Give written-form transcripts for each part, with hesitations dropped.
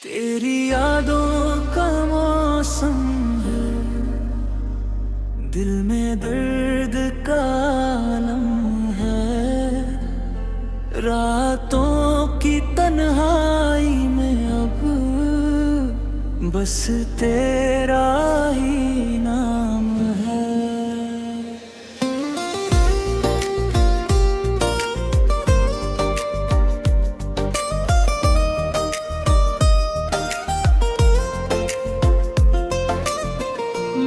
तेरी यादों का मौसम है, दिल में दर्द का आलम है। रातों की तन्हाई में अब बस तेरा ही नाम है।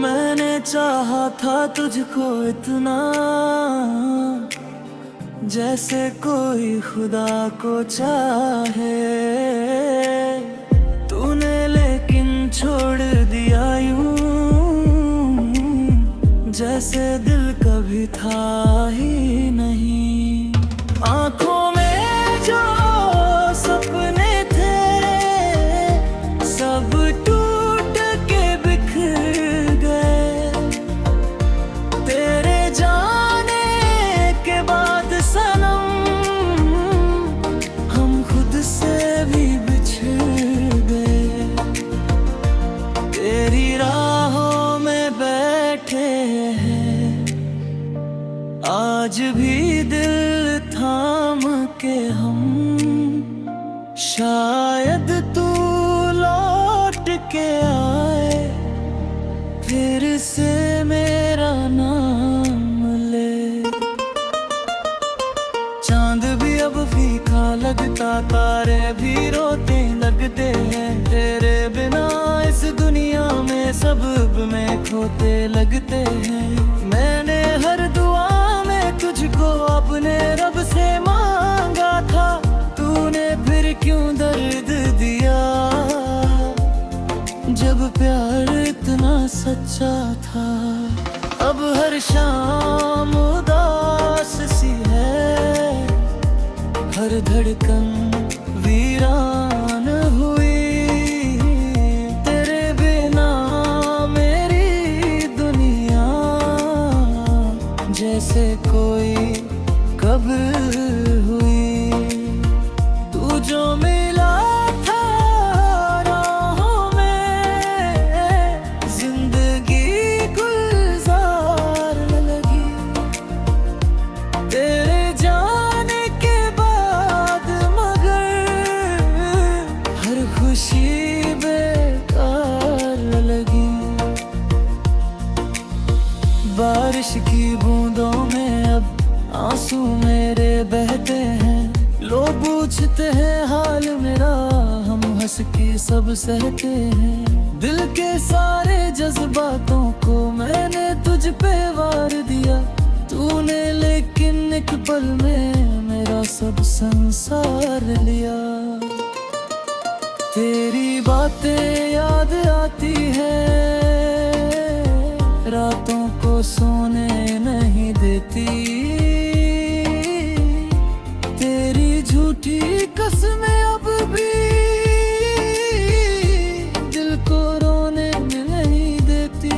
मैंने चाहा था तुझको इतना, जैसे कोई खुदा को चाहे। तूने लेकिन छोड़ दिया यूं, जैसे दिल कभी था ही नहीं। आंखों में जो सपने थे सब टूट के बिखर गए। तेरे जाने के बाद सनम हम खुद से भी बिछड़ गए। तेरी राहों में बैठे हैं आज भी दिल थाम के हम। शायद तू लौट के आए, फिर से मेरा नाम ले। चांद भी अब फीका लगता, तारे भी रोते लगते हैं। तेरे बिना इस दुनिया में सब में खोते लगते हैं। मैंने हर दुआ में तुझको अपने रब से मांगा था, तूने फिर क्यों दर्द दिया जब प्यार इतना सच्चा था। अब हर शाम उदास सी है, हर धड़कन वीरान हुई। तेरे बिना मेरी दुनिया जैसे कोई कब्र हुई। तू जो मिला था राहों में, जिंदगी गुलजार लगी। तेरे जाने के बाद मगर हर खुशी बेकार लगी। बारिश की बूंदों में अब आंसू मेरे बहते हैं। लोग पूछते हैं हाल मेरा, हम हंस के सब सहते हैं। दिल के सारे जज्बातों को मैंने तुझ पे वार दिया, तूने लेकिन एक पल में मेरा सब संसार लिया। तेरी बातें याद आती है, रातों को सोने नहीं देती। तेरी झूठी कसमें अब भी दिल को रोने नहीं देती।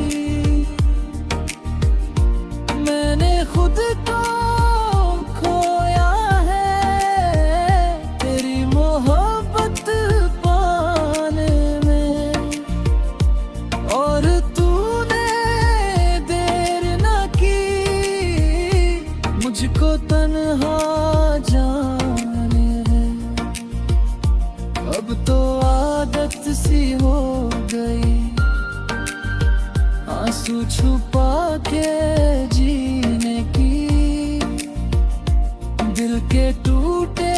मैंने खुद को खोया है तेरी मोहब्बत पाने में, और तूने देर न की मुझको तन्हा जाने है। अब तो आदत सी हो गई आंसू छुपा के जीने की। दिल के टूटे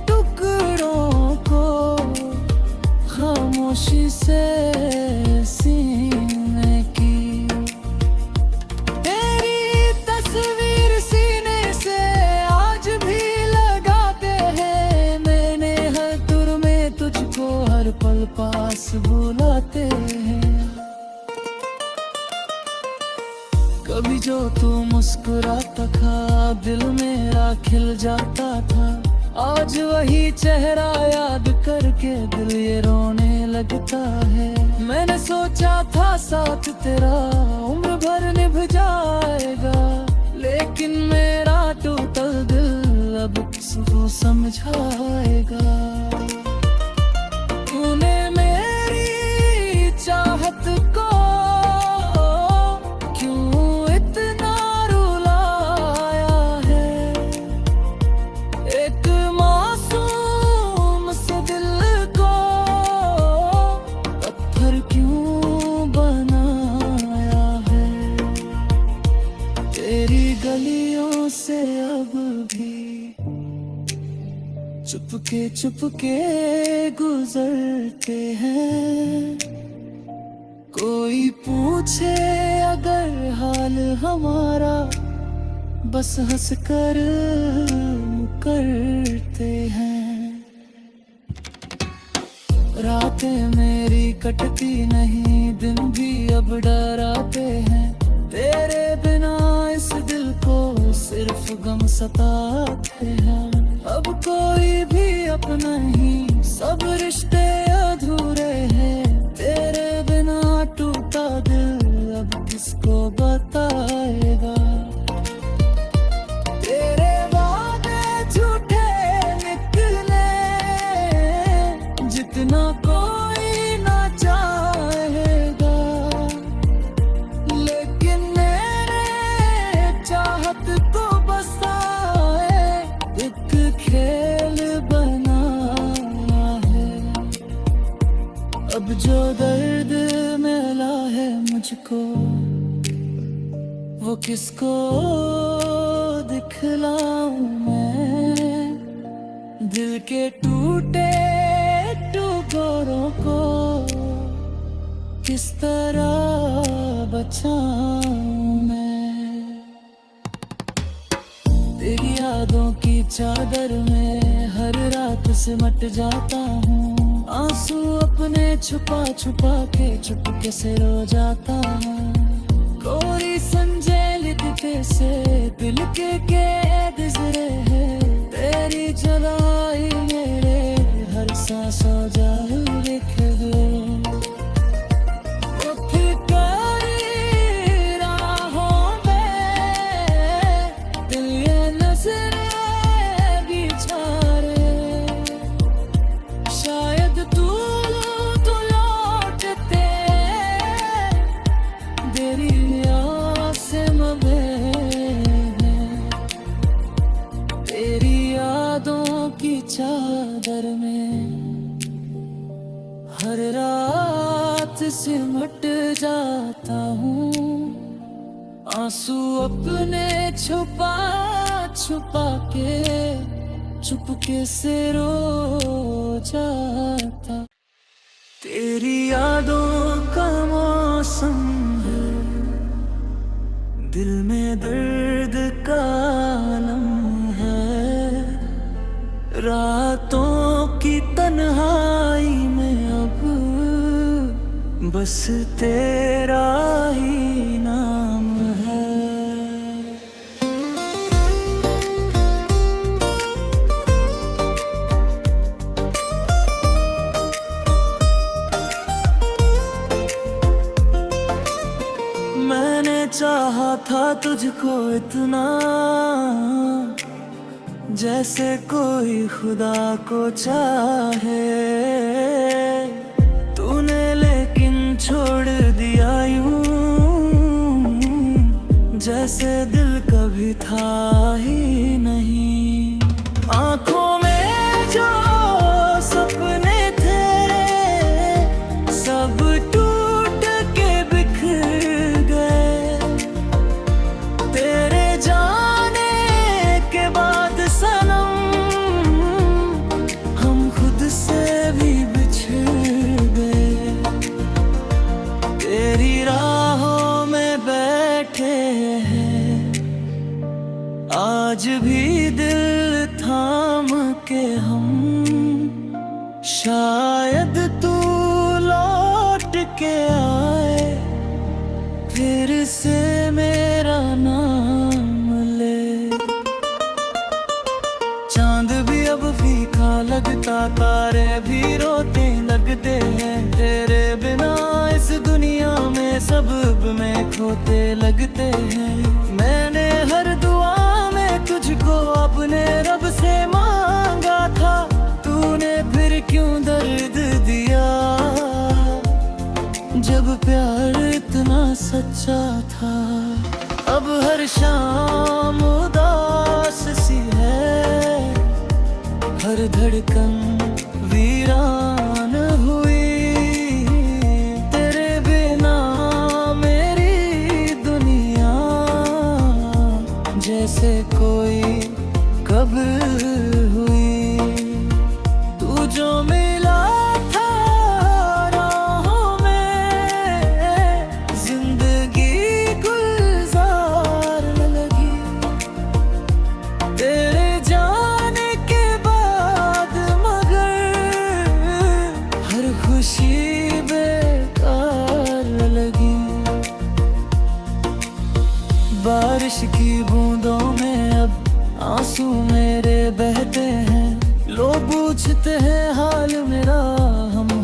टुकड़ों को खामोशी से सीने की। तेरी तस्वीर सीने से आज भी लगाते हैं। मैंने हर तुर में तुझको हर पल पास बुलाते हैं। कभी जो तू मुस्कुराता था दिल मेरा खिल जाता था। आज वही चेहरा याद करके दिल ये रोने लगता है। मैंने सोचा था साथ तेरा उम्र भर निभ जाएगा, लेकिन मेरा टूटा दिल अब किसको समझाएगा। तूने चुपके गुजरते हैं। कोई पूछे अगर हाल हमारा, बस हंस कर मुकरते हैं। रातें मेरी कटती नहीं, दिन भी अब डराते हैं। तेरे बिना इस दिल को सिर्फ गम सताते हैं। अब कोई भी अपना नहीं, सब रिश्ते अधूरे हैं। तेरे बिना टूटा दिल अब किसको बताएगा। तेरे वादे झूठे निकले, जितना कोई ना चाहेगा। लेकिन मेरे चाहत को बसाए एक खेल बना है। अब जो दर्द मिला है मुझको, वो किसको दिखलाऊं मैं। दिल के टूटे टुकड़ों को किस तरह बचाऊं मैं। तेरी यादों की चादर में हर रात सिमट जाता हूँ। आंसू अपने छुपा छुपा के चुपके से रो जाता हूँ। कोरी संजय लिखते से दिल के कैद जरे है। तेरी जलाई मेरे हर सांसों जाए लिख दो। चादर में हर रात सिमट जाता हूँ। आंसू अपने छुपा छुपा के चुपके से रो जाता। तेरी यादों का मौसम है, दिल में दर्द का आलम है। रातों की तन्हाई में अब बस तेरा ही नाम है। मैंने चाहा था तुझको इतना, जैसे कोई खुदा को चाहे। तूने लेकिन छोड़ दिया यूं, जैसे दिल कभी था ही नहीं। आंखों में जो सपने थे सब टूट के बिखर गए। तेरे जाने के बाद सनम हम खुद से भी बिछड़ गए। तेरी राहों में बैठे हैं आज भी दिल थाम के हम। शायद तू लौट के आए फिर से मेरा नाम ले। चांद भी अब फीका लगता, तारे भी रोते लगते हैं। तेरे बिना इस दुनिया में सब में खोते लगते हैं। मैंने हर दुआ में तुझको अपने रब से मांगा था, तूने फिर क्यों दर्द दिया जब प्यार इतना सच्चा था। अब हर शाम उदास सी है, हर धड़कन वीरान हुई। तेरे बिना मेरी दुनिया जैसे कोई कब्र हुई।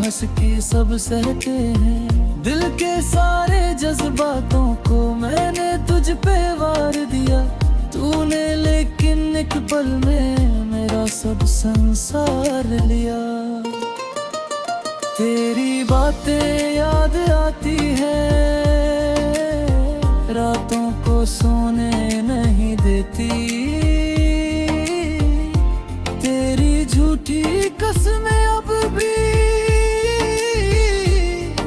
हंस के सब सहते हैं। दिल के सारे जज्बातों को मैंने तुझ पे वार दिया तूने, लेकिन एक पल में मेरा सब संसार लिया। तेरी बातें याद आती है, रातों को सोने नहीं देती। तेरी झूठी कसमें अब भी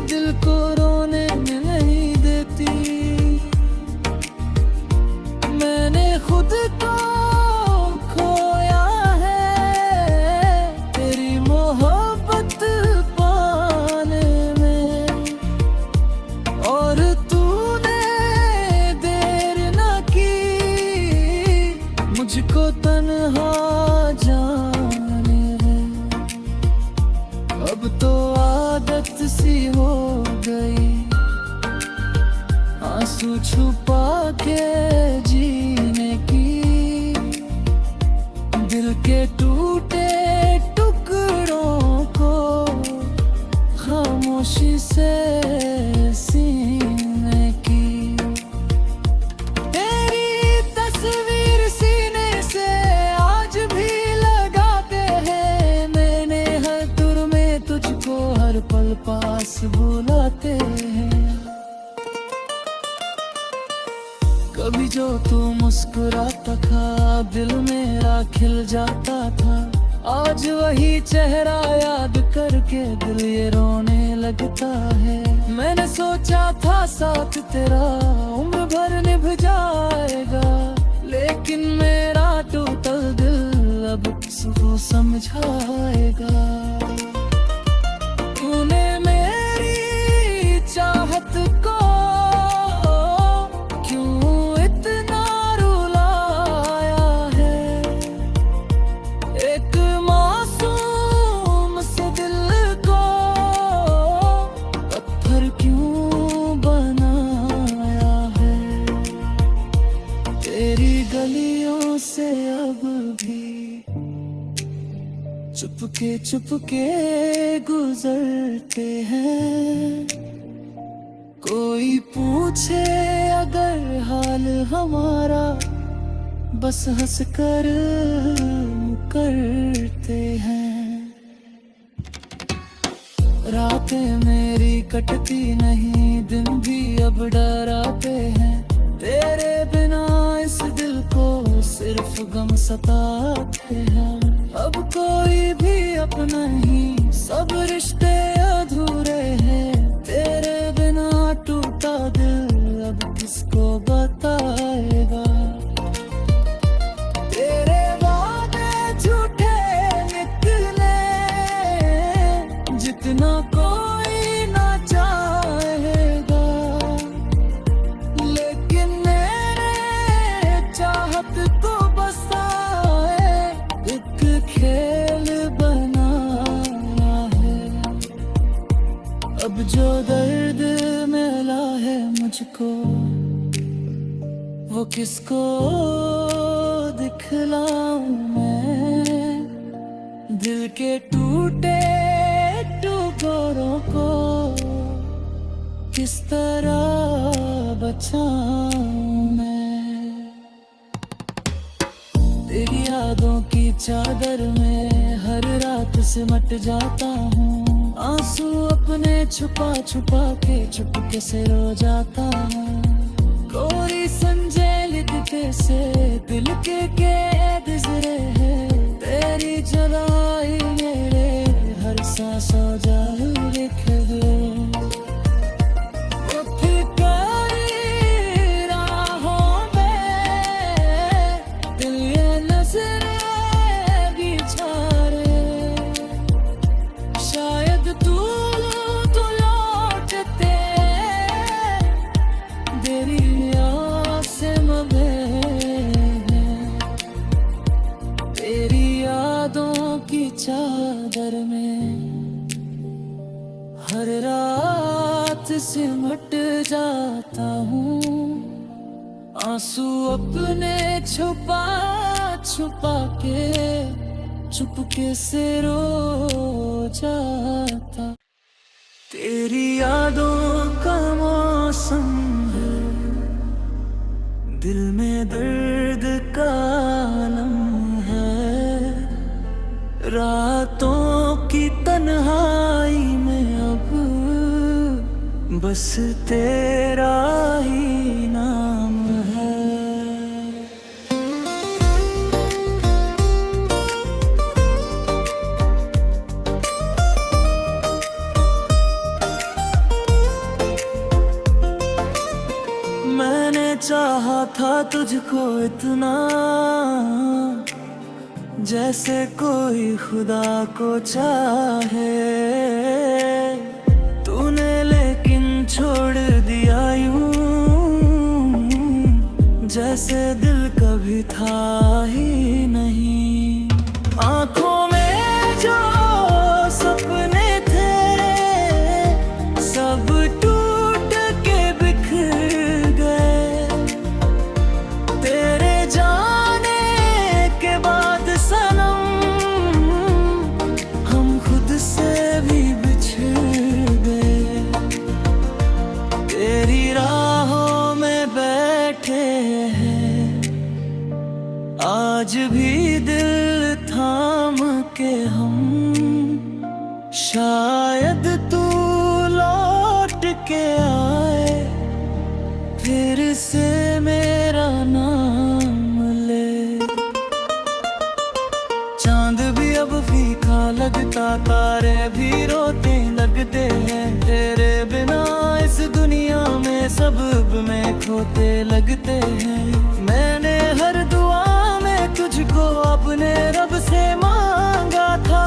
दिल को रोने नहीं देती। मैंने खुद को खोया है तेरी मोहब्बत पाने में, और तूने देर न की मुझको तन्हा जाने में। अब तो आदत सी हो गई आंसू छुपा के जीने की। दिल के टूटे टुकड़ों को खामोशी से सीने की। तेरी तस्वीर सीने से आज भी लगाते हैं, मैंने हर तुर में तुझको हर पल पास बुलाते हैं। कभी जो तू मुस्कुराता था दिल मेरा खिल जाता था, आज वही चेहरा याद करके दिल ये रोने लगता है। मैंने सोचा था साथ तेरा उम्र भर निभ जाएगा, लेकिन मेरा टूटा दिल अब किसको समझाएगा। तूने मेरी चाहत को गलियों से अब भी चुपके चुपके गुजरते हैं। कोई पूछे अगर हाल हमारा बस हंस कर करते हैं। रातें मेरी कटती नहीं, दिन भी अब डराते हैं। तेरे बिना इस दिल को सिर्फ गम सताते हैं। अब कोई भी अपना नहीं, सब रिश्ते अधूरे हैं। तेरे बिना टूटा दिल अब किसको बताएगा। तेरे वादे झूठे निकले जितना कोई ना चाहेगा, लेकिन मेरे चाहत को बसाए एक खेल बनाया है। अब जो दर्द मिला है मुझको वो किसको दिखलाऊं मैं। दिल के टूटे टुकड़ों को किस तरह बचाऊं मैं। तेरी यादों की चादर में हर रात सिमट जाता हूँ। आंसू अपने छुपा छुपा के चुपके से रो जाता हूँ। कोरी संजय लिखते से दिल के कैद जरे है। तेरी जलाई मेरे हर सांसों जाल लिख दे। चादर में हर रात सिमट जाता हूँ। आंसू अपने छुपा छुपा के चुपके से रो जाता। यादों का मौसम है, दिल में दर्द का आलम है। रातों की तन्हाई में अब बस तेरा ही नाम है। मैंने चाहा था तुझको इतना, जैसे कोई खुदा को चाहे। तूने लेकिन छोड़ दिया यूं, जैसे दिल कभी था ही नहीं। आंखों में जो सपने थे सब टूट के बिखर गए। तेरे जाने के बाद सनम हम खुद से भी बिछड़ गए। तेरी राहों में बैठे हैं आज भी दिल थाम के हम। शायद तू लौट के आए फिर से मेरा नाम ले। चांद भी अब फीका लगता, तारे भी रोते लगते हैं। तेरे बिना इस दुनिया में सब में खोते लगते हैं। मैंने हर दुआ में तुझको अपने रब से मांगा था,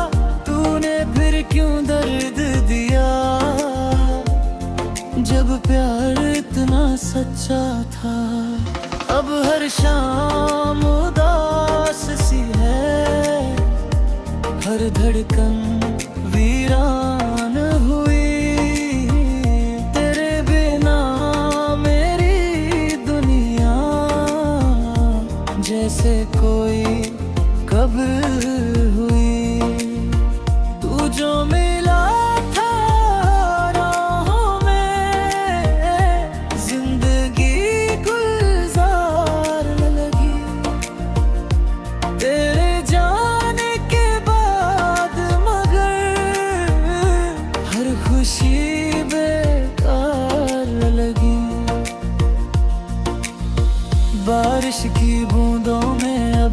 तूने फिर क्यों दर्द दिया जब प्यार इतना सच्चा था। अब हर शाम उदास सी है, हर धड़कन वीरान हुई। तेरे बिना मेरी दुनिया जैसे कोई कब्र हुई। तू जो मिला था राहों में, जिंदगी गुलजार लगी। तेरे जाने के बाद मगर हर खुशी बेकार लगी। बारिश की बूंदों में अब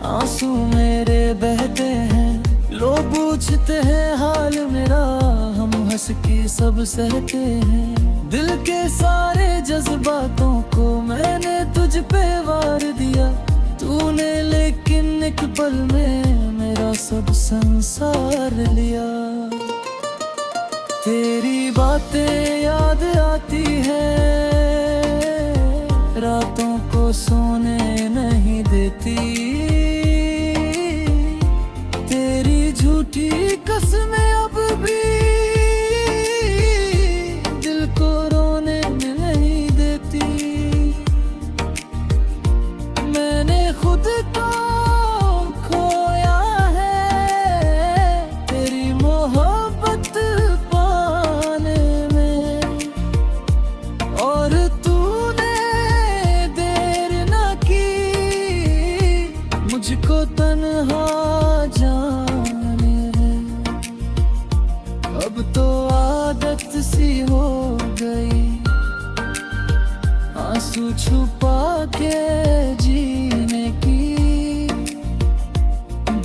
आंसू मेरे बहते हैं। लोग पूछते हैं हाल मेरा, हम हंस के सब सहते हैं। दिल के सारे जज्बातों को मैंने तुझ पे वार दिया, तूने लेकिन एक पल में मेरा सब संसार लिया। तेरी बातें याद आती है, रातों को सोने नहीं देती। तेरी झूठी कसमें अब भी दिल को रोने नहीं देती। मैंने खुद को खोया है तेरी मोहब्बत पाने में, और तूने देर न की मुझको तन्हा जाने में। अब तो आदत सी हो गई आंसू छुपा के जीने की।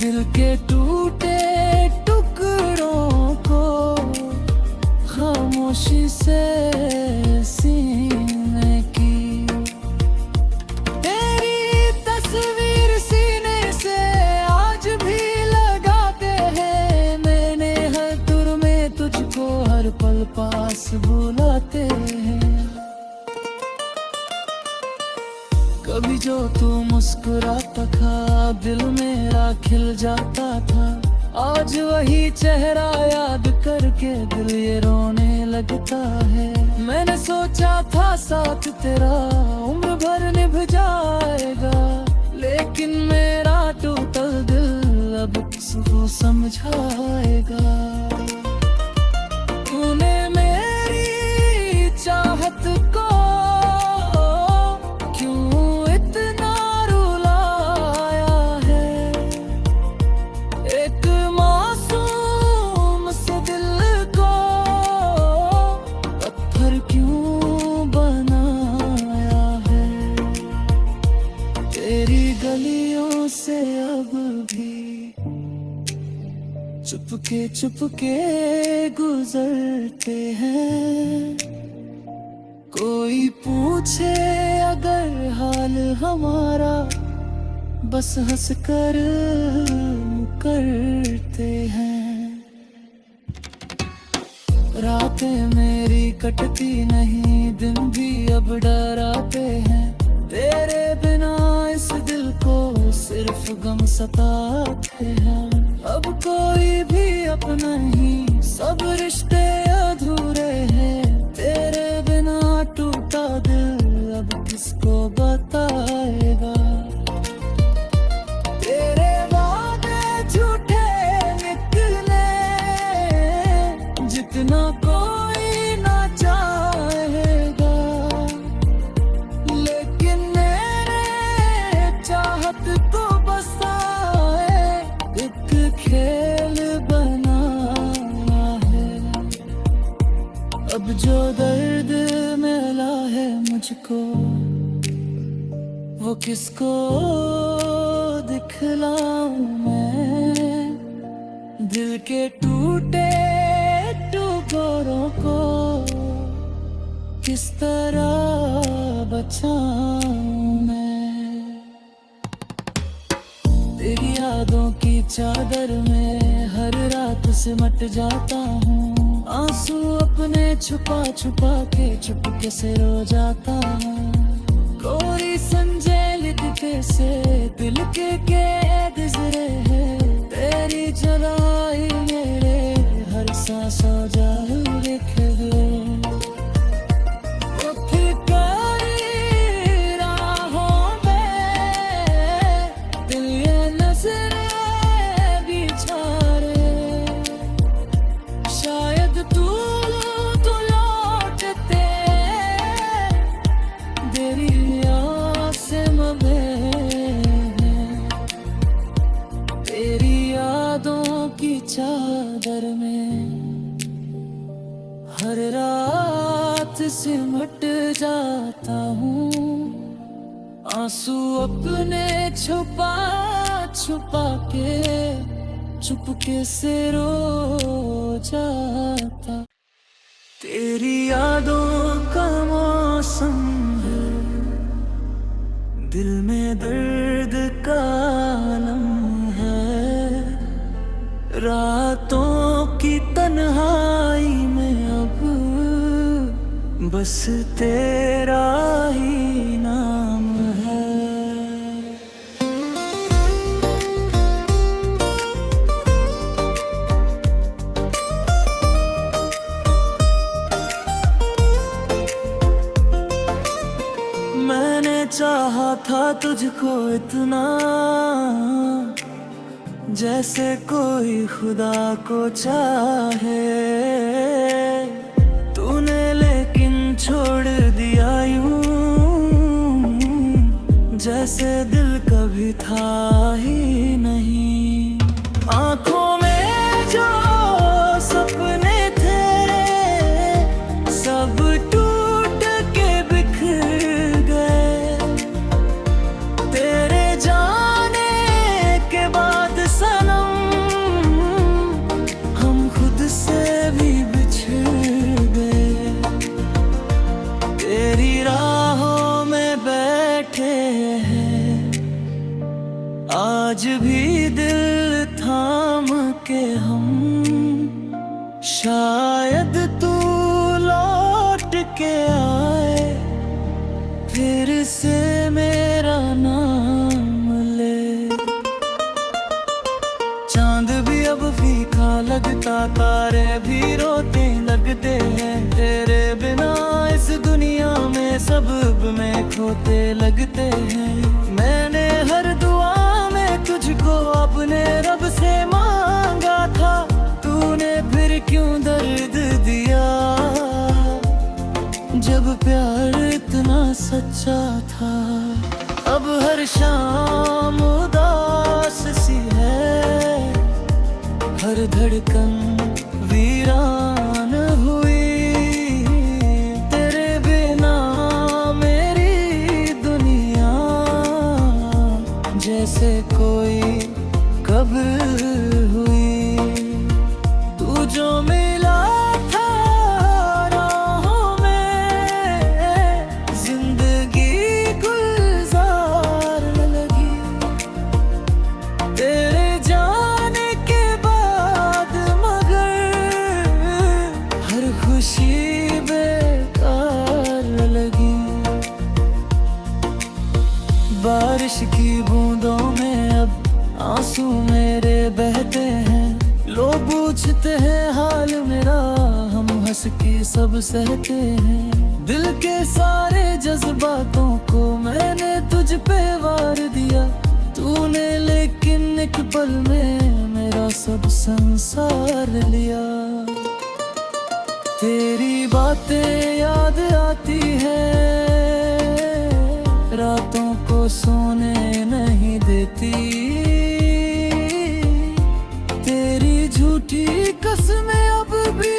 दिल के टूटे टुकड़ों को खामोशी से सीने की। तेरी तस्वीर सीने से आज भी लगाते हैं। मैंने हर तुर में तुझको हर पल पास बुलाते हैं। कभी जो तू मुस्कुराता था दिल मेरा खिल जाता था। आज वही चेहरा याद करके दिल ये रोने लगता है। मैंने सोचा था साथ तेरा उम्र भर निभ जाएगा, लेकिन मेरा टूटल दिल अब किसको समझाएगा। तूने मेरी चुपके गुजरते हैं। कोई पूछे अगर हाल हमारा, बस हंस कर करते हैं। रातें मेरी कटती नहीं, दिन भी अब डराते हैं। तेरे बिना इस दिल को सिर्फ गम सताते हैं। अब कोई भी अपना नहीं, सब रिश्ते अधूरे हैं। तेरे बिना टूटा दिल अब किसको बताएगा। तेरे वादे झूठे निकले, जितना कोई ना चाहेगा। लेकिन मेरे चाहत को बसाए एक खेल बनाना है। अब जो दर्द मिला है मुझको, वो किसको दिखलाऊं मैं। दिल के टूटे टुकड़ों को किस तरह बचाऊं मैं। तेरी यादों की चादर में हर रात सिमट जाता हूँ। आंसू अपने छुपा छुपा के चुपके से रो जाता हूँ। कोरी संजय लिखते से दिल के कैद जरे है। तेरी जलाई मेरे हर सांस जाए लिख दे। वो फिक्री राहों में दिल ये नजरें बिछारे। शायद तू लौटते तेरी आसे में। तेरी यादों की चादर में हर रात सिमट जाता हूँ। आंसू अपने छुपा छुपा के चुपके से रो जाता। तेरी यादों का मौसम है, दिल में दर्द का आलम है। रातों की तन्हाई में अब बस तेरा ही नाम है। मैंने चाहा था तुझको इतना, जैसे कोई खुदा को चाहे। तूने लेकिन छोड़ दिया यूं, जैसे दिल कभी था ही नहीं। आंखों में जो सपने थे सब टूट के बिखर गए। तेरे जाने के बाद सनम हम खुद से भी बिछड़ गए। तेरी राहों में बैठे हैं आज भी दिल थाम के हम। शायद तू लौट के आए, फिर से मेरा नाम ले। चांद भी अब फीका लगता, तारे भी रोते लगते हैं। तेरे बिना इस दुनिया में सब में खोते लगते हैं। मैंने हर दुआ में तुझको अपने रब से मांगा था, तूने फिर क्यों दर्द दिया। जब प्यार इतना सच्चा था, अब हर शाम उदास सी है। हर धड़कन वीरान हुई, तेरे बिना मेरी दुनिया जैसे कोई कब्र हुई। हंस के सब सहते हैं। दिल के सारे जज्बातों को मैंने तुझ पे वार दिया तूने, लेकिन एक पल में मेरा सब संसार लिया। तेरी बातें याद आती है, रातों को सोने नहीं देती। तेरी झूठी कसमें अब भी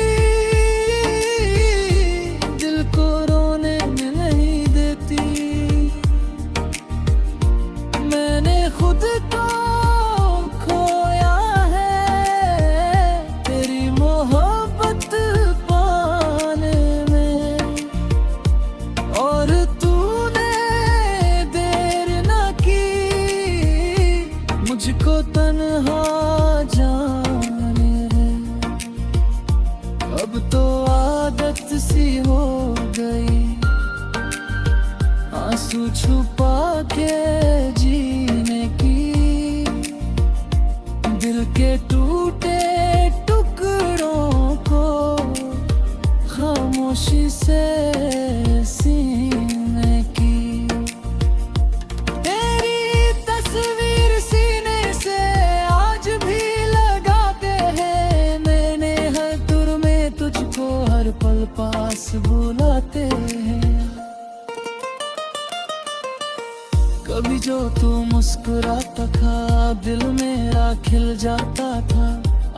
दिल को रोने नहीं देती। मैंने खुद को खोया है तेरी मोहब्बत पाने में, और तूने देर न की मुझको तन्हा जाने। अब तो आदत सी हो गई आंसू छुपा के जीने की। दिल के टूटे टुकड़ों को खामोशी से सीने की। तेरी तस्वीर सीने से आज भी लगाते हैं, मैंने हर तुर में तुझको हर पल पास बुलाते हैं। कभी जो तू मुस्कुराता था दिल मेरा खिल जाता था,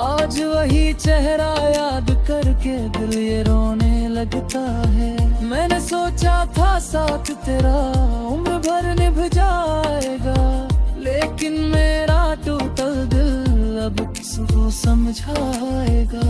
आज वही चेहरा याद करके दिल ये रोने लगता है। मैंने सोचा था साथ तेरा उम्र भर निभ जाएगा, लेकिन मेरा टूटा दिल अब किसको समझाएगा।